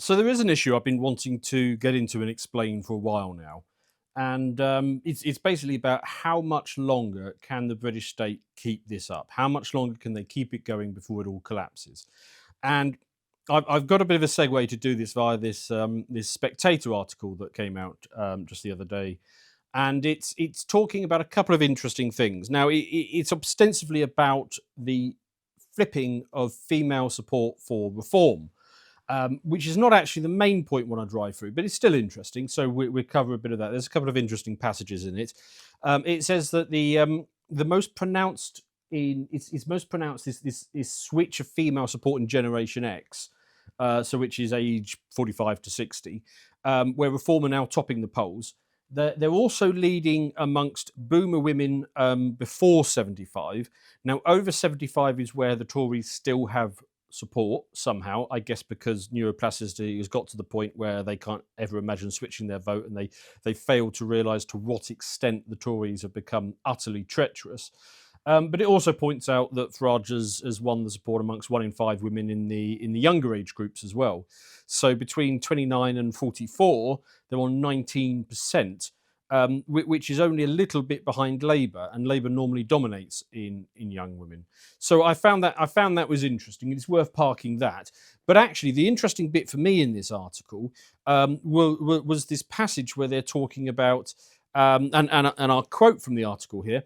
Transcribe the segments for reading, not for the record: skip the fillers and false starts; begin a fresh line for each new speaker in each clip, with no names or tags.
So there is an issue I've been wanting to get into and explain for a while now, and it's basically about how much longer can the British state keep this up? How much longer can they keep it going before it all collapses? And I've got a bit of a segue to do this via this Spectator article that came out just the other day, and it's talking about a couple of interesting things. Now it's ostensibly about the flipping of female support for reform, which is not actually the main point when I drive through, but it's still interesting. So we cover a bit of that. There's a couple of interesting passages in it. It says that the most pronounced it's most pronounced this switch of female support in Generation X, so which is age 45 to 60, where Reform are now topping the polls. They're also leading amongst Boomer women before 75. Now, over 75 is where the Tories still have support somehow, I guess, because neuroplasticity has got to the point where they can't ever imagine switching their vote, and they fail to realise to what extent the Tories have become utterly treacherous. But it also points out that Farage has won the support amongst 1 in 5 women in the younger age groups as well. So between 29 and 44, they're on 19%. Which is only a little bit behind Labour, and Labour normally dominates in young women. So I found that was interesting. It's worth parking that. But actually, the interesting bit for me in this article was this passage where they're talking about, and I'll quote from the article here.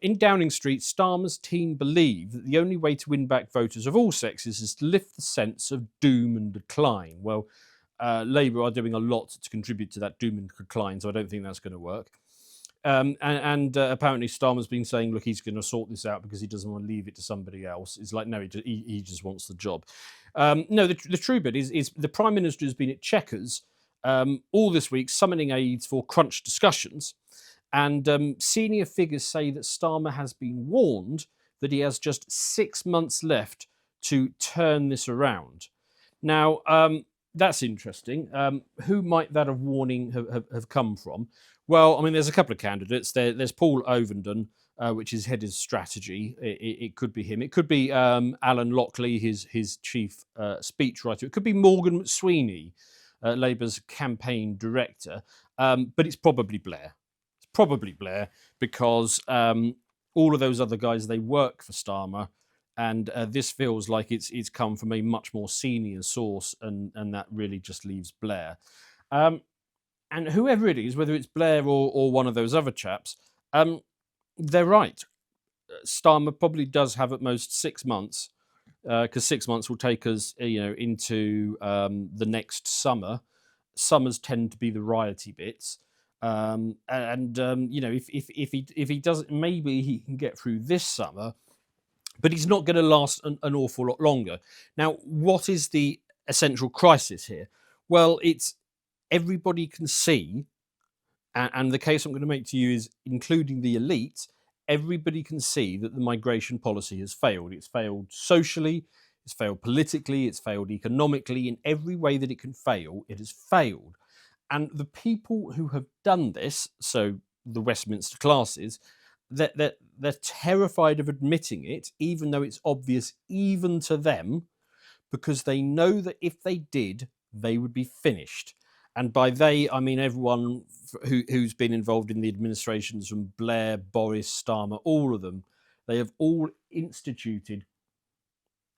In Downing Street, Starmer's team believe that the only way to win back voters of all sexes is to lift the sense of doom and decline. Well, Labour are doing a lot to contribute to that doom and decline, so I don't think that's going to work. Apparently Starmer's been saying, look, he's going to sort this out because he doesn't want to leave it to somebody else. It's like, no, he just wants the job. No, the true bit is the Prime Minister has been at Chequers all this week, summoning aides for crunch discussions. And senior figures say that Starmer has been warned that he has just 6 months left to turn this around. Now, that's interesting. Who might that warning have come from? Well, I mean, there's a couple of candidates. There's Paul Ovenden, which is head of strategy. It could be him. It could be Alan Lockley, his chief speechwriter. It could be Morgan McSweeney, Labour's campaign director. But it's probably Blair. It's probably Blair because all of those other guys, they work for Starmer. And this feels like it's come from a much more senior source, and that really just leaves Blair. And whoever it is, whether it's Blair or one of those other chaps, they're right. Starmer probably does have at most 6 months, because 6 months will take us, into the next summer. Summers tend to be the rioty bits. If he doesn't, maybe he can get through this summer. But he's not going to last an awful lot longer. Now, what is the essential crisis here? Well, it's everybody can see, and the case I'm going to make to you is, including the elite, everybody can see that the migration policy has failed. It's failed socially, it's failed politically, it's failed economically. In every way that it can fail, it has failed. And the people who have done this, so the Westminster classes, they're terrified of admitting it, even though it's obvious even to them, because they know that if they did, they would be finished. And by they, I mean everyone who's been involved in the administrations from Blair, Boris, Starmer, all of them. They have all instituted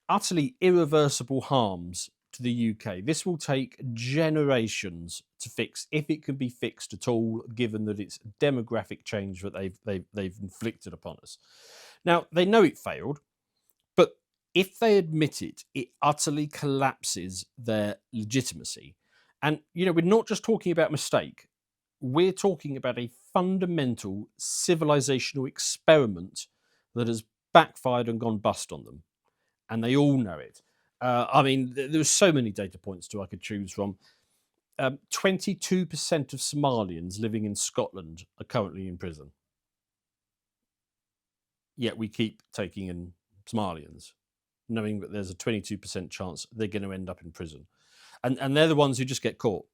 utterly irreversible harms to the UK. This will take generations to fix, if it can be fixed at all, given that it's demographic change that they've inflicted upon us. Now, they know it failed, but if they admit it, it utterly collapses their legitimacy. And, we're not just talking about mistake. We're talking about a fundamental civilizational experiment that has backfired and gone bust on them. And they all know it. There's so many data points I could choose from. 22% of Somalians living in Scotland are currently in prison. Yet we keep taking in Somalians, knowing that there's a 22% chance they're going to end up in prison. And they're the ones who just get caught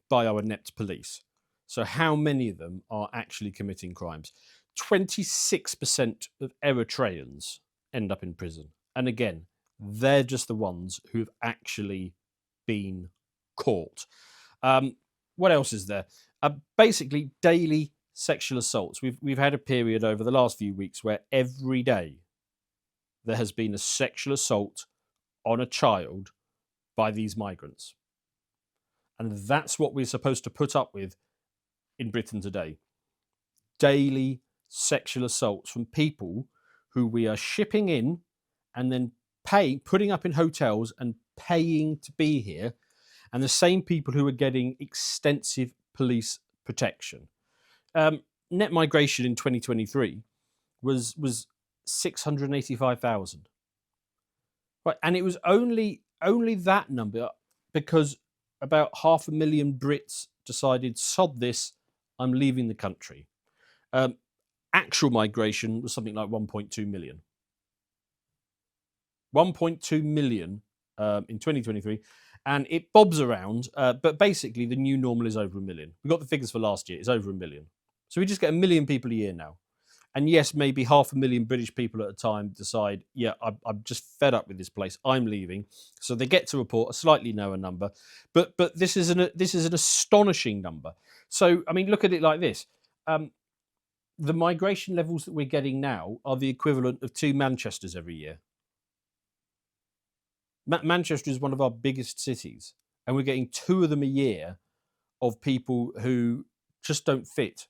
by our inept police. So how many of them are actually committing crimes? 26% of Eritreans end up in prison. And again, they're just the ones who have actually been court. What else is there? Basically, daily sexual assaults. We've had a period over the last few weeks where every day there has been a sexual assault on a child by these migrants. And that's what we're supposed to put up with in Britain today. Daily sexual assaults from people who we are shipping in and then putting up in hotels and paying to be here, and the same people who are getting extensive police protection. Net migration in 2023 was 685,000. Right, and it was only that number because about 500,000 Brits decided, sod this, I'm leaving the country. Actual migration was something like 1.2 million. 1.2 million in 2023, and it bobs around, but basically the new normal is over 1 million. We got the figures for last year, it's over 1 million. So we just get 1 million people a year now. And yes, maybe 500,000 British people at a time decide, yeah, I'm just fed up with this place, I'm leaving. So they get to report a slightly lower number, but this is an astonishing number. So I mean, look at it like this: the migration levels that we're getting now are the equivalent of 2 Manchesters every year. Manchester is one of our biggest cities, and we're getting 2 of them a year of people who just don't fit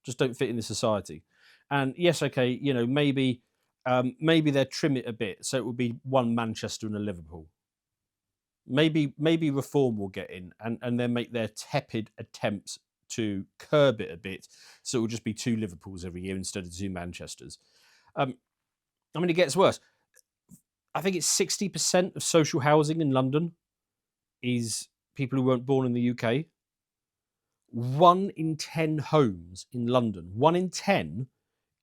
in the society. And yes, okay, you know, maybe they'll trim it a bit, so it will be 1 Manchester and a Liverpool. Maybe Reform will get in and then make their tepid attempts to curb it a bit, so it will just be 2 Liverpools every year instead of 2 Manchesters. I mean, it gets worse. I think it's 60% of social housing in London is people who weren't born in the UK. 1 in 10 homes in London, 1 in 10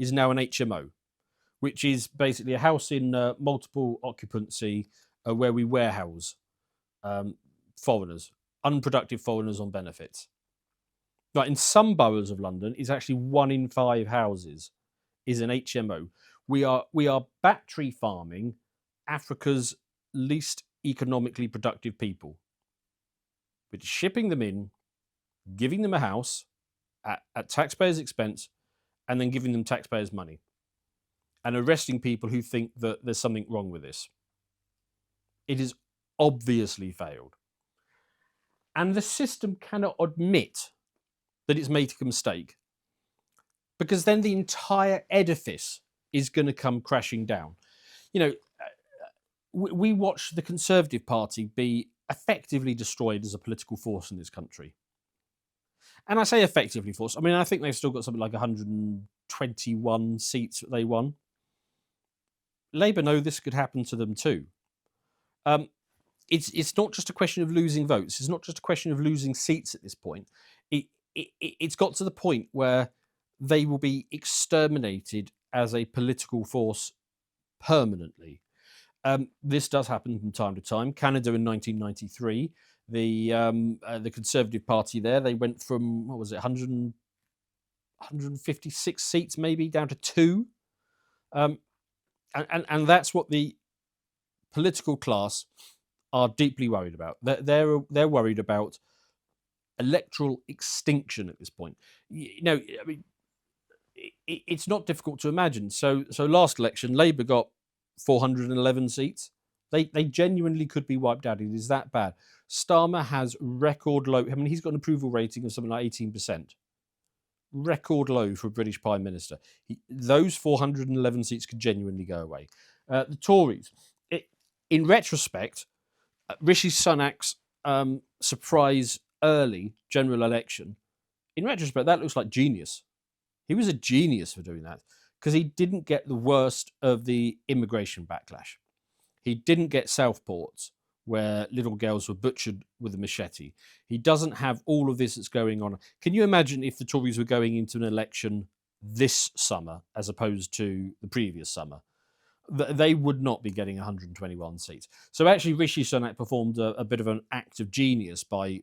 is now an HMO, which is basically a house in multiple occupancy where we warehouse foreigners, unproductive foreigners on benefits. But in some boroughs of London, it's actually 1 in 5 houses is an HMO. We are battery farming Africa's least economically productive people. We're just shipping them in, giving them a house at taxpayers' expense, and then giving them taxpayers' money, and arresting people who think that there's something wrong with this. It has obviously failed. And the system cannot admit that it's made a mistake, because then the entire edifice is going to come crashing down. You know, we watched the Conservative Party be effectively destroyed as a political force in this country. And I say effectively forced. I mean, I think they've still got something like 121 seats that they won. Labour know this could happen to them too. It's not just a question of losing votes. It's not just a question of losing seats at this point. It's got to the point where they will be exterminated as a political force permanently. This does happen from time to time. Canada in 1993, the Conservative Party there, they went from, what was it, 156 seats maybe down to 2. And that's what the political class are deeply worried about. They're worried about electoral extinction at this point. You know, I mean, it's not difficult to imagine. So last election, Labour got 411 seats. They genuinely could be wiped out. It is that bad. Starmer has record low. I mean, he's got an approval rating of something like 18%. Record low for a British Prime Minister. Those 411 seats could genuinely go away. The Tories, in retrospect, Rishi Sunak's surprise early general election, in retrospect, that looks like genius. He was a genius for doing that because he didn't get the worst of the immigration backlash. He didn't get Southports where little girls were butchered with a machete. He doesn't have all of this that's going on. Can you imagine if the Tories were going into an election this summer as opposed to the previous summer? They would not be getting 121 seats. So actually, Rishi Sunak performed a bit of an act of genius by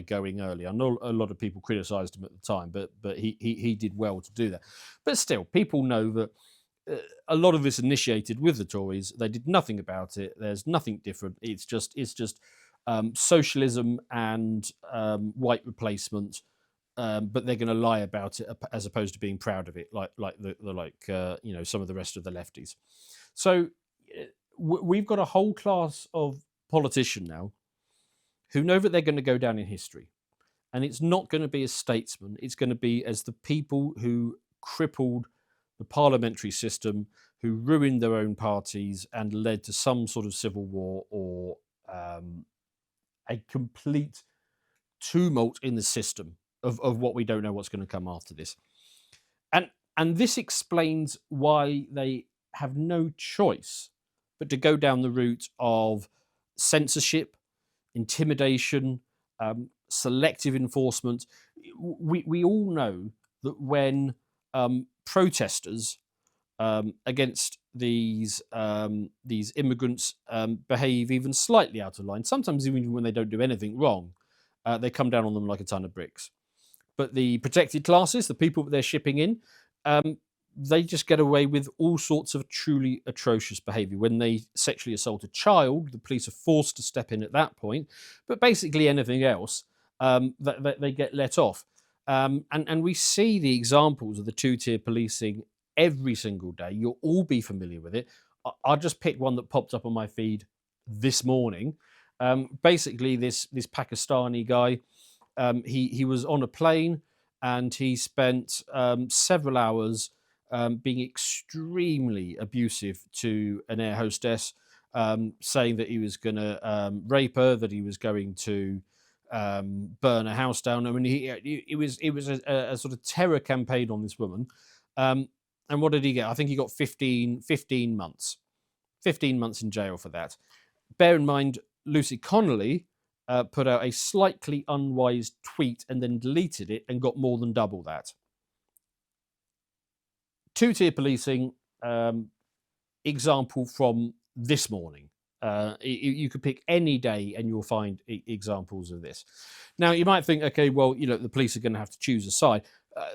going early. I know a lot of people criticised him at the time, but he did well to do that. But still, people know that a lot of this initiated with the Tories. They did nothing about it. There's nothing different. It's just socialism and white replacement, but they're going to lie about it as opposed to being proud of it, like some of the rest of the lefties. So we've got a whole class of politician now who know that they're going to go down in history, and it's not going to be as statesmen; it's going to be as the people who crippled the parliamentary system, who ruined their own parties and led to some sort of civil war or a complete tumult in the system of what we don't know what's going to come after this. And this explains why they have no choice but to go down the route of censorship, intimidation, selective enforcement. We all know that when protesters against these immigrants behave even slightly out of line, sometimes even when they don't do anything wrong, they come down on them like a ton of bricks. But the protected classes, the people that they're shipping in, they just get away with all sorts of truly atrocious behaviour. When they sexually assault a child, the police are forced to step in at that point. But basically anything else, they get let off. And we see the examples of the two-tier policing every single day. You'll all be familiar with it. I'll just pick one that popped up on my feed this morning. Basically, this Pakistani guy, he was on a plane and he spent several hours being extremely abusive to an air hostess, saying that he was going to rape her, that he was going to burn a house down. I mean, it was a sort of terror campaign on this woman. And what did he get? I think he got 15 months. 15 months in jail for that. Bear in mind, Lucy Connolly put out a slightly unwise tweet and then deleted it and got more than double that. Two-tier policing example from this morning. You could pick any day and you'll find examples of this. Now, you might think, okay, well, the police are going to have to choose a side.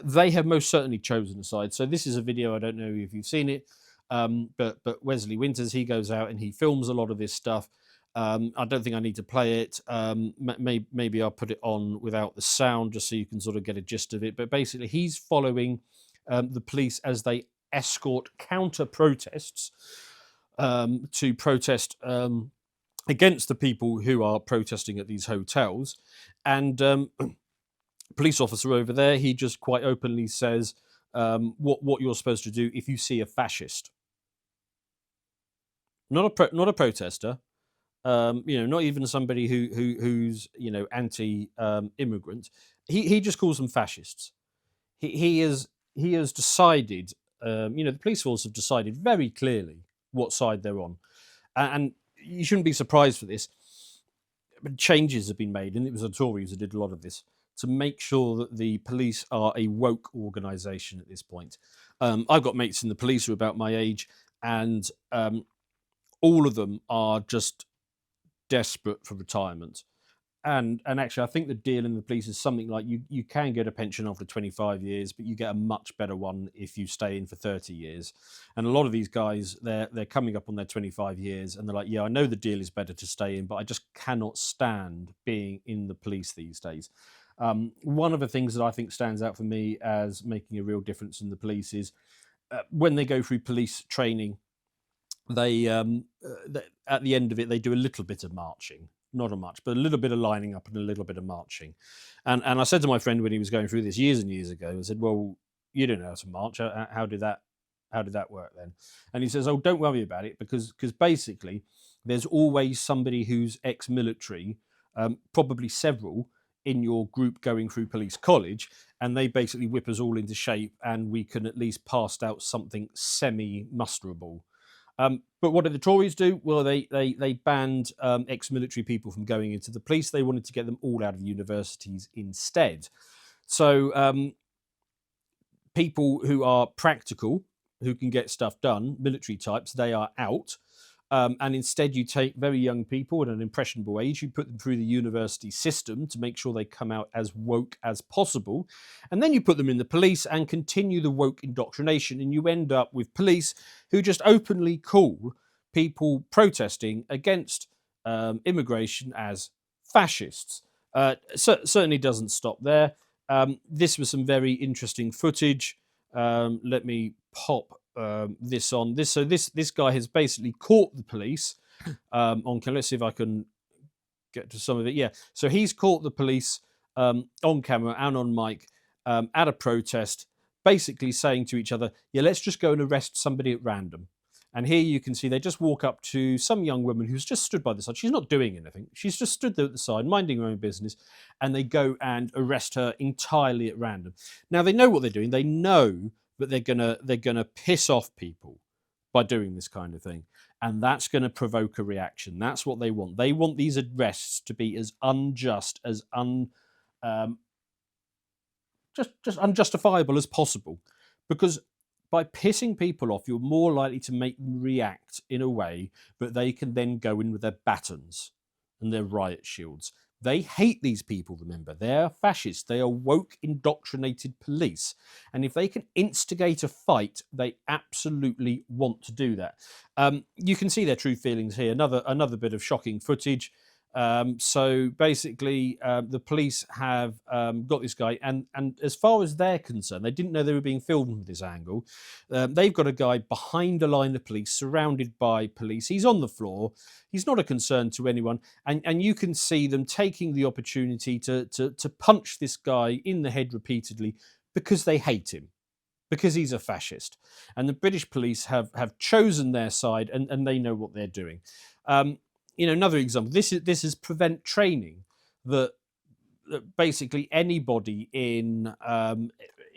They have most certainly chosen a side. So this is a video, I don't know if you've seen it, but Wesley Winters, he goes out and he films a lot of this stuff. I don't think I need to play it. Maybe I'll put it on without the sound just so you can sort of get a gist of it. But basically, he's following the police as they escort counter-protests to protest against the people who are protesting at these hotels. And police officer over there, he just quite openly says what you're supposed to do if you see a fascist. Not a protester. Not even somebody who's anti-immigrant. He just calls them fascists. He has decided. The police force have decided very clearly what side they're on, and you shouldn't be surprised for this. But changes have been made, and it was the Tories who did a lot of this to make sure that the police are a woke organisation at this point. I've got mates in the police who are about my age, and all of them are just desperate for retirement. And actually, I think the deal in the police is something like you can get a pension after 25 years, but you get a much better one if you stay in for 30 years. And a lot of these guys, they're coming up on their 25 years, and they're like, yeah, I know the deal is better to stay in, but I just cannot stand being in the police these days. One of the things that I think stands out for me as making a real difference in the police is when they go through police training, they at the end of it, they do a little bit of marching. Not a much, but a little bit of lining up and a little bit of marching. And I said to my friend when he was going through this years and years ago, I said, well, you don't know how to march. How did that work then? And he says, oh, don't worry about it, because basically there's always somebody who's ex-military, probably several, in your group going through police college, and they basically whip us all into shape and we can at least pass out something semi-musterable. But what did the Tories do? Well, they banned ex-military people from going into the police. They wanted to get them all out of universities instead. So people who are practical, who can get stuff done, military types, they are out. And instead you take very young people at an impressionable age, you put them through the university system to make sure they come out as woke as possible. And then you put them in the police and continue the woke indoctrination. And you end up with police who just openly call people protesting against immigration as fascists. Certainly doesn't stop there. This was some very interesting footage. Let me pop this on. This guy has basically caught the police on camera. Let's see if I can get to some of it. Yeah, so he's caught the police on camera and on mic at a protest, basically saying to each other, "Yeah, let's just go and arrest somebody at random." And here you can see they just walk up to some young woman who's just stood by the side. She's not doing anything. She's just stood there at the side, minding her own business, and they go and arrest her entirely at random. Now they know what they're doing. They know that they're gonna piss off people by doing this kind of thing, and that's going to provoke a reaction. That's what they want. They want these arrests to be as unjust, as um, just unjustifiable as possible, because by pissing people off, you're more likely to make them react in a way that they can then go in with their batons and their riot shields. They hate these people, remember. They're fascists. They are woke, indoctrinated police. And if they can instigate a fight, they absolutely want to do that. You can see their true feelings here. Another bit of shocking footage. So basically, the police have got this guy, and as far as they're concerned, they didn't know they were being filmed from this angle. They've got a guy behind a line of police, surrounded by police. He's on the floor. He's not a concern to anyone, and you can see them taking the opportunity to punch this guy in the head repeatedly because they hate him, because he's a fascist. And the British police have chosen their side, and they know what they're doing. Another example. This is prevent training that basically anybody in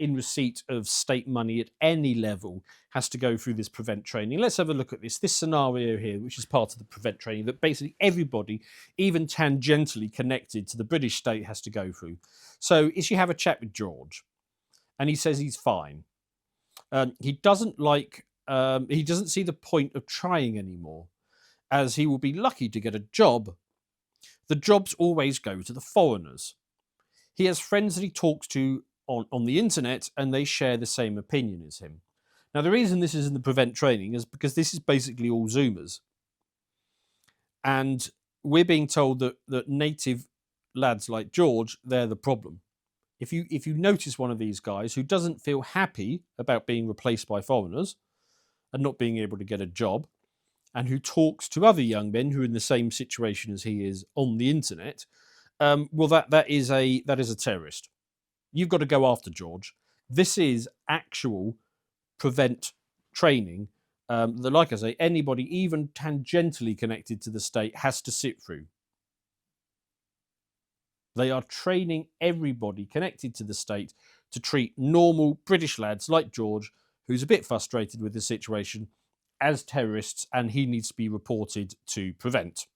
receipt of state money at any level has to go through this prevent training. Let's have a look at this scenario here, which is part of the prevent training that basically everybody, even tangentially connected to the British state, has to go through. So is you have a chat with George, and he says he's fine. He doesn't see the point of trying anymore, as he will be lucky to get a job. The jobs always go to the foreigners. He has friends that he talks to on the internet, and they share the same opinion as him. Now, the reason this is in the prevent training is because this is basically all Zoomers. And we're being told that native lads like George, they're the problem. If you notice one of these guys who doesn't feel happy about being replaced by foreigners and not being able to get a job, and who talks to other young men who are in the same situation as he is on the internet, well, that is a terrorist. You've got to go after George. This is actual prevent training that, like I say, anybody even tangentially connected to the state has to sit through. They are training everybody connected to the state to treat normal British lads like George, who's a bit frustrated with the situation, as terrorists, and he needs to be reported to prevent.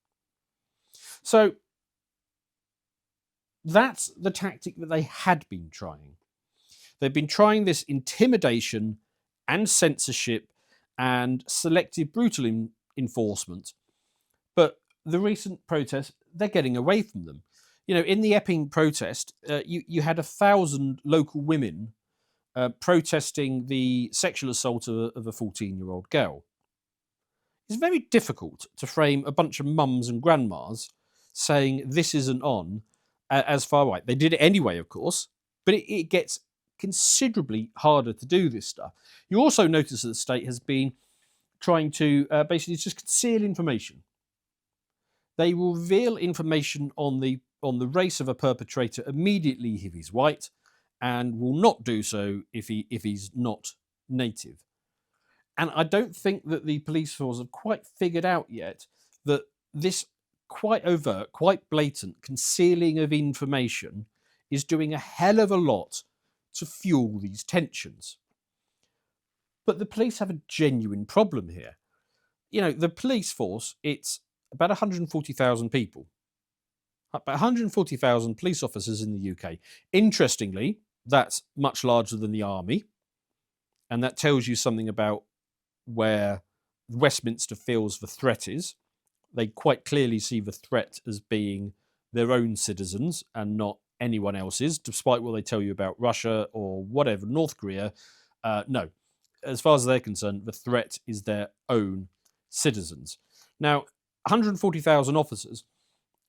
So that's the tactic that they had been trying. They've been trying this intimidation and censorship and selective brutal enforcement. But the recent protests, they're getting away from them. In the Epping protest, you had 1,000 local women protesting the sexual assault of a 14-year-old girl. It's very difficult to frame a bunch of mums and grandmas saying this isn't on as far right. They did it anyway, of course, but it gets considerably harder to do this stuff. You also notice that the state has been trying to basically just conceal information. They will reveal information on the race of a perpetrator immediately if he's white, and will not do so if he's not native. And I don't think that the police force have quite figured out yet that this quite overt, quite blatant concealing of information is doing a hell of a lot to fuel these tensions. But the police have a genuine problem here. The police force, it's about 140,000 people. About 140,000 police officers in the UK. Interestingly, that's much larger than the army. And that tells you something about where Westminster feels the threat is. They quite clearly see the threat as being their own citizens and not anyone else's, despite what they tell you about Russia or whatever, North Korea. No, as far as they're concerned, the threat is their own citizens. Now, 140,000 officers,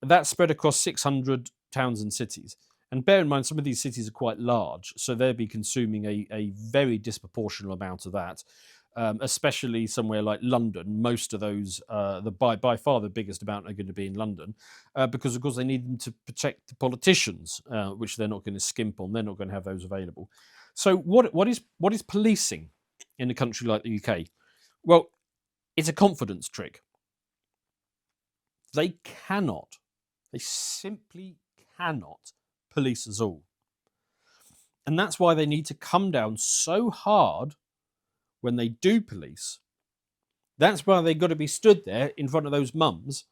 that's spread across 600 towns and cities. And bear in mind, some of these cities are quite large, so they'll be consuming a very disproportional amount of that, especially somewhere like London. Most of those, by far the biggest amount, are going to be in London, because, of course, they need them to protect the politicians, which they're not going to skimp on. They're not going to have those available. So what is policing in a country like the UK? Well, it's a confidence trick. They simply cannot police us all. And that's why they need to come down so hard when they do police. That's why they've got to be stood there in front of those mums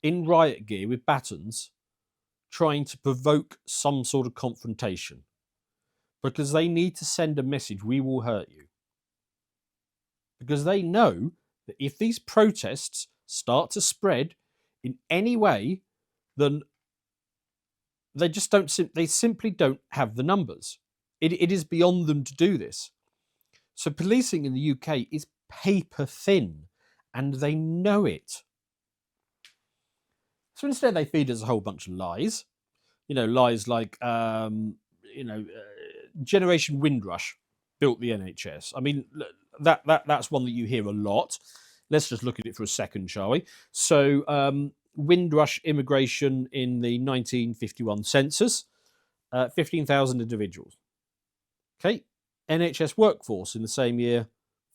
in riot gear with batons, trying to provoke some sort of confrontation. Because they need to send a message: we will hurt you. Because they know that if these protests start to spread in any way, then they just don't. They simply don't have the numbers. It is beyond them to do this. So policing in the UK is paper thin, and they know it. So instead, they feed us a whole bunch of lies. Lies like Generation Windrush built the NHS. I mean, that's one that you hear a lot. Let's just look at it for a second, shall we? So Windrush immigration in the 1951 census, 15,000 individuals. Okay, NHS workforce in the same year,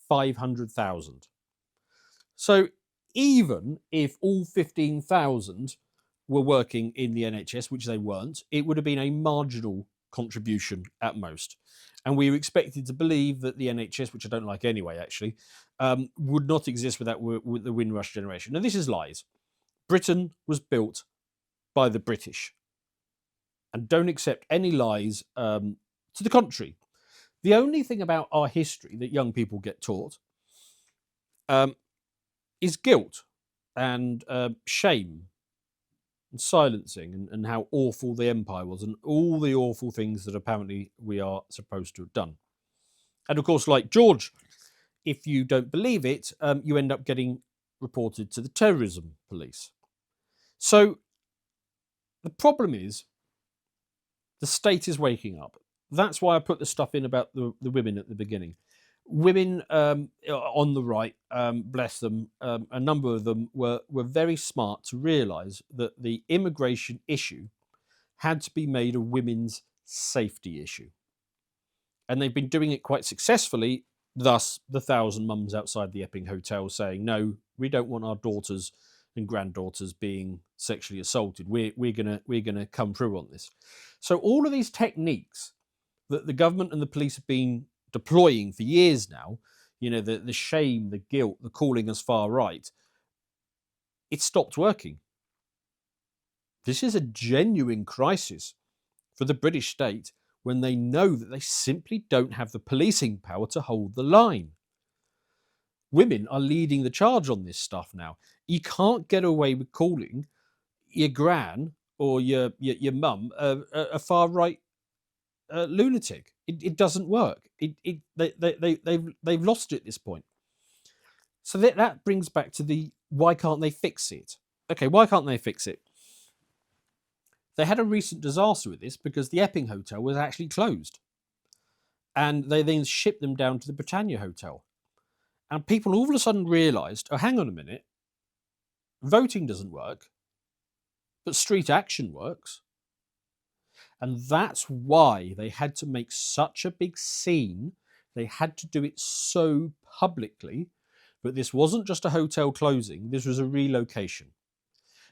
500,000. So even if all 15,000 were working in the NHS, which they weren't, it would have been a marginal contribution at most. And we were expected to believe that the NHS, which I don't like anyway, actually, would not exist without the Windrush generation. Now, this is lies. Britain was built by the British. And don't accept any lies to the contrary. The only thing about our history that young people get taught is guilt and shame and silencing, and how awful the empire was, and all the awful things that apparently we are supposed to have done. And of course, like George, if you don't believe it, you end up getting reported to the terrorism police. So the problem is the state is waking up. That's why I put the stuff in about the women at the beginning. Women on the right, bless them, a number of them were very smart to realise that the immigration issue had to be made a women's safety issue. And they've been doing it quite successfully, thus the 1,000 mums outside the Epping Hotel saying, no, we don't want our daughters and granddaughters being sexually assaulted. We're gonna come through on this. So all of these techniques that the government and the police have been deploying for years now, the shame, the guilt, the calling us far right, it stopped working. This is a genuine crisis for the British state when they know that they simply don't have the policing power to hold the line. Women are leading the charge on this stuff now. You can't get away with calling your gran or your mum a far right lunatic. It doesn't work. They've lost it at this point. So that brings back to why can't they fix it? Okay, why can't they fix it? They had a recent disaster with this because the Epping Hotel was actually closed. And they then shipped them down to the Britannia Hotel. And people all of a sudden realised, oh, hang on a minute, voting doesn't work, but street action works. And that's why they had to make such a big scene. They had to do it so publicly. But this wasn't just a hotel closing. This was a relocation.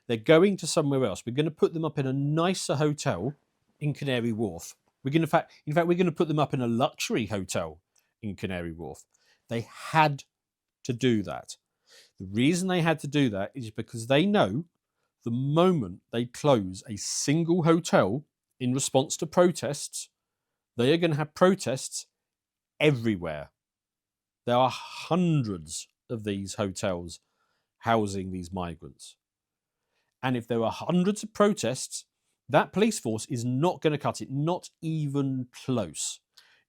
They're going to somewhere else. We're going to put them up in a nicer hotel in Canary Wharf. In fact, we're going to put them up in a luxury hotel in Canary Wharf. They had to do that. The reason they had to do that is because they know the moment they close a single hotel in response to protests, they are going to have protests everywhere. There are hundreds of these hotels housing these migrants. And if there are hundreds of protests, that police force is not going to cut it, not even close.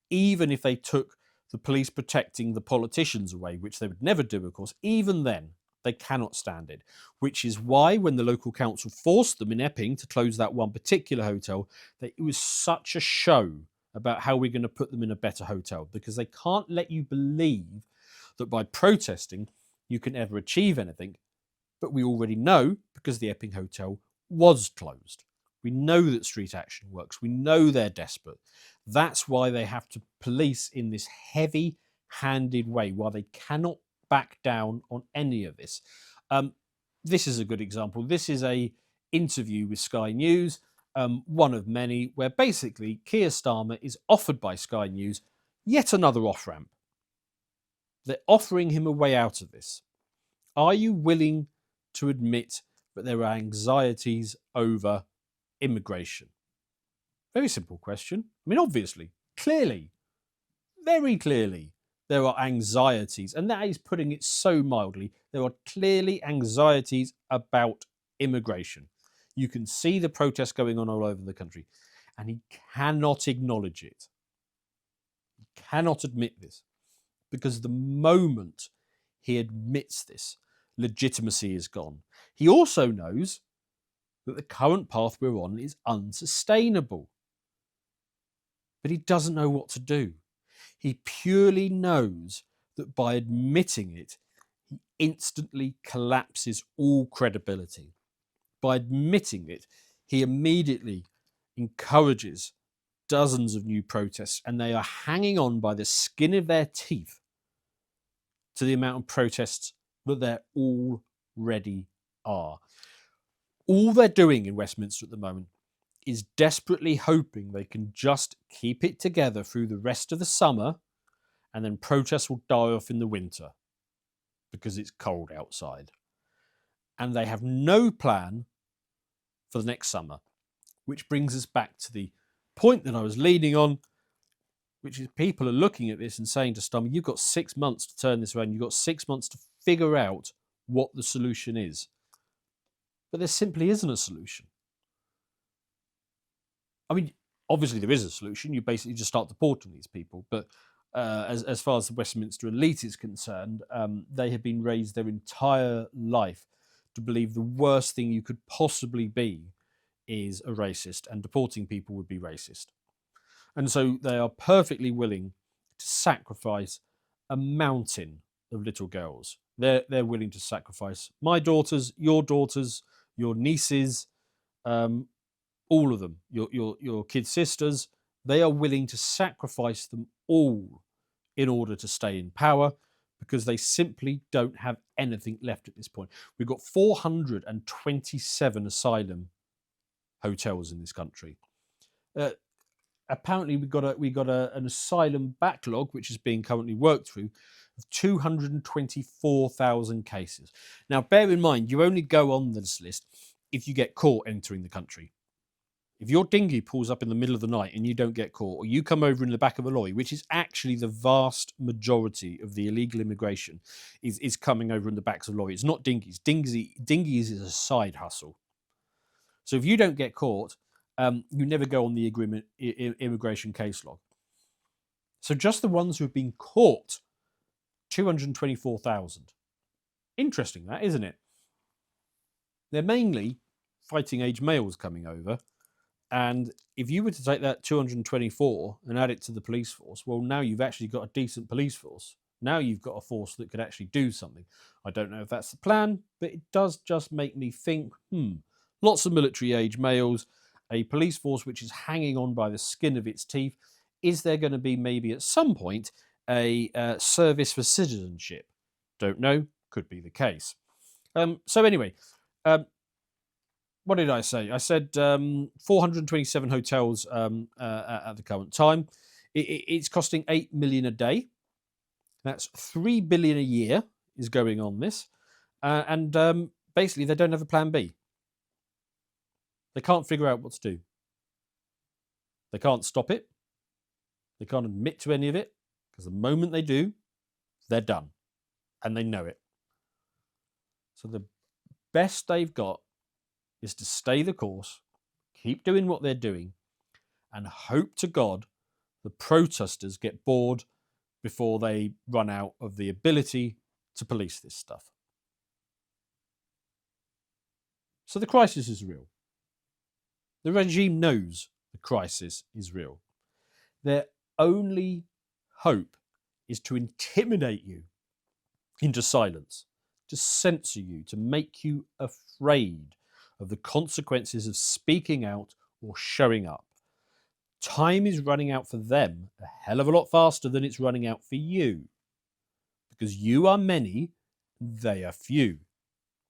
Even if they took the police protecting the politicians away, which they would never do, of course, even then, They cannot stand it, which is why when the local council forced them in Epping to close that one particular hotel, it was such a show about how we're going to put them in a better hotel, because they can't let you believe that by protesting you can ever achieve anything. But we already know, because the Epping Hotel was closed. We know that street action works. We know they're desperate. That's why they have to police in this heavy-handed way, why they cannot back down on any of this. This is a good example. This is a interview with Sky News, one of many, where basically Keir Starmer is offered by Sky News yet another off-ramp. They're offering him a way out of this. Are you willing to admit that there are anxieties over immigration? Very simple question. I mean, obviously, clearly, very clearly, there are anxieties, and that is putting it so mildly. There are clearly anxieties about immigration. You can see the protests going on all over the country, and he cannot acknowledge it. He cannot admit this, because the moment he admits this, legitimacy is gone. He also knows that the current path we're on is unsustainable, but he doesn't know what to do. He purely knows that by admitting it, he instantly collapses all credibility. By admitting it, he immediately encourages dozens of new protests, and they are hanging on by the skin of their teeth to the amount of protests that there already are. All they're doing in Westminster at the moment is desperately hoping they can just keep it together through the rest of the summer, and then protests will die off in the winter because it's cold outside. And they have no plan for the next summer, which brings us back to the point that I was leading on, which is people are looking at this and saying to Starmer, you've got 6 months to turn this around. You've got 6 months to figure out what the solution is. But there simply isn't a solution. I mean, obviously there is a solution. You basically just start deporting these people. But as far as the Westminster elite is concerned, they have been raised their entire life to believe the worst thing you could possibly be is a racist, and deporting people would be racist. And so they are perfectly willing to sacrifice a mountain of little girls. They're willing to sacrifice my daughters, your nieces, all of them, your kids' sisters. They are willing to sacrifice them all in order to stay in power, because they simply don't have anything left at this point. We've got 427 asylum hotels in this country. Apparently, we got an asylum backlog, which is being currently worked through, of 224,000 cases. Now, bear in mind, you only go on this list if you get caught entering the country. If your dinghy pulls up in the middle of the night and you don't get caught, or you come over in the back of a lorry, which is actually the vast majority of the illegal immigration, is coming over in the backs of lorries. It's not dinghies. Dinghies is a side hustle. So if you don't get caught, you never go on the immigration case log. So just the ones who have been caught, 224,000. Interesting that, isn't it? They're mainly fighting age males coming over. And if you were to take that 224 and add it to the police force, well, now you've actually got a decent police force. Now you've got a force that could actually do something. I don't know if that's the plan, but it does just make me think, lots of military age males, a police force which is hanging on by the skin of its teeth. Is there going to be maybe at some point a service for citizenship? Don't know. Could be the case. So anyway, what did I say? I said 427 hotels at the current time. It's costing 8 million a day. That's 3 billion a year is going on this. And basically, they don't have a plan B. They can't figure out what to do. They can't stop it. They can't admit to any of it, because the moment they do, they're done. And they know it. So the best they've got is to stay the course, keep doing what they're doing, and hope to God the protesters get bored before they run out of the ability to police this stuff. So the crisis is real. The regime knows the crisis is real. Their only hope is to intimidate you into silence, to censor you, to make you afraid of the consequences of speaking out or showing up. Time is running out for them a hell of a lot faster than it's running out for you. Because you are many, they are few.